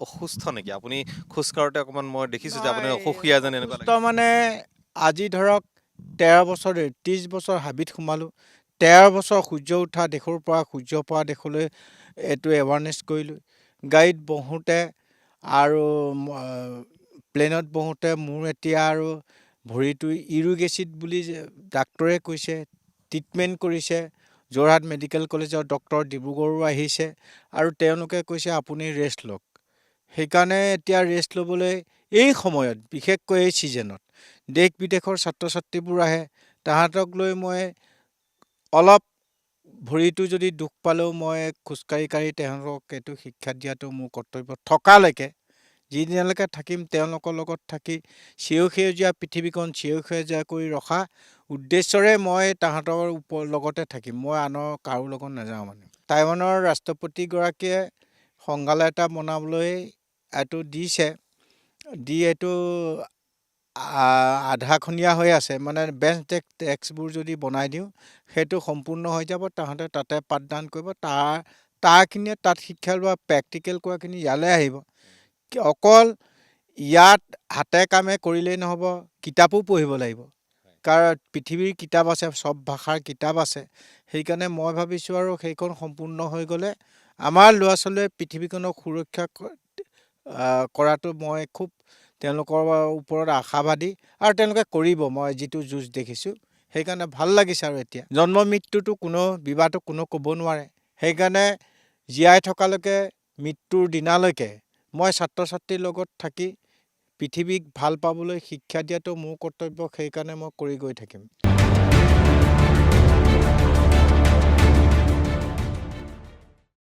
অসুস্থ নেকি? আপুনি খোজ কাঢ়োতে অকমান মই দেখিছোঁ যে আপুনি নাই, অসুখীয়া যেন এনেকুৱা অসুস্থ লাগিছে। মানে আজি ধৰক 13 বছৰ 30 বছৰ হাবিত সোমালোঁ। 13 বছৰ সূৰ্য উঠা দেশৰ পৰা সূৰ্য পৰা দেশলৈ এইটো এৱাৰনেছ কৰিলোঁ। গাড়ীত বহোঁতে আৰু প্লেনত বহোঁতে মোৰ এতিয়া আৰু ভৰিটো ইউৰিক এচিড বুলি ডাক্তৰে কৈছে, ট্ৰিটমেণ্ট কৰিছে। যোৰহাট মেডিকেল কলেজৰ ডক্তৰ ডিব্ৰুগড়ো আহিছে আৰু তেওঁলোকে কৈছে আপুনি ৰেষ্ট লওক। সেইকাৰণে এতিয়া ৰেষ্ট ল'বলৈ এই সময়ত বিশেষকৈ এই ছিজনত দেশ বিদেশৰ ছাত্ৰ ছাত্ৰীবোৰ আহে, তাহাঁতক লৈ মই অলপ ভৰিটো যদি দুখ পালেও মই খোজকাঢ়ি কাঢ়ি তেওঁলোকক এইটো শিক্ষা দিয়াটো মোৰ কৰ্তব্য। থকালৈকে যিদিনালৈকে থাকিম তেওঁলোকৰ লগত থাকি সেউজীয়া পৃথিৱীখন সেউজীয়া কৰি ৰখা উদ্দেশ্যৰে মই তাহাঁতৰ লগতে থাকিম। মই আনৰ কাৰো লগত নাযাওঁ মানে। টাইৱানৰ ৰাষ্ট্ৰপতিগৰাকীয়ে সংগ্ৰহালয় এটা বনাবলৈ এইটো দিছে, দি এইটো আধাখনীয়া হৈ আছে। মানে বেঞ্চ ডেস্কবোৰ যদি বনাই দিওঁ সেইটো সম্পূৰ্ণ হৈ যাব, তাহাঁতে তাতে পাঠদান কৰিব। তাৰখিনিয়ে তাত শিক্ষা লোৱা প্ৰেক্টিকেল কৰাখিনি ইয়ালৈ আহিব। অকল ইয়াত হাতে কামে কৰিলেই নহ'ব, কিতাপো পঢ়িব লাগিব। কাৰণ পৃথিৱীৰ কিতাপ আছে, চব ভাষাৰ কিতাপ আছে। সেইকাৰণে মই ভাবিছোঁ আৰু সেইখন সম্পূৰ্ণ হৈ গ'লে আমাৰ ল'ৰা ছোৱালীয়ে পৃথিৱীখনক সুৰক্ষা কৰাটো মই খুব তেওঁলোকৰ ওপৰত আশাবাদী আৰু তেওঁলোকে কৰিব, মই যিটো যুঁজ দেখিছোঁ। সেইকাৰণে ভাল লাগিছে। আৰু এতিয়া জন্ম মৃত্যুটো বিবাহটো কোনো ক'ব নোৱাৰে। সেইকাৰণে জীয়াই থকালৈকে মৃত্যুৰ দিনালৈকে মই ছাত্ৰ ছাত্ৰীৰ লগত থাকি পৃথিৱীক ভাল পাবলৈ শিক্ষা দিয়াটো মোৰ কৰ্তব্য। সেইকাৰণে মই কৰি গৈ থাকিম।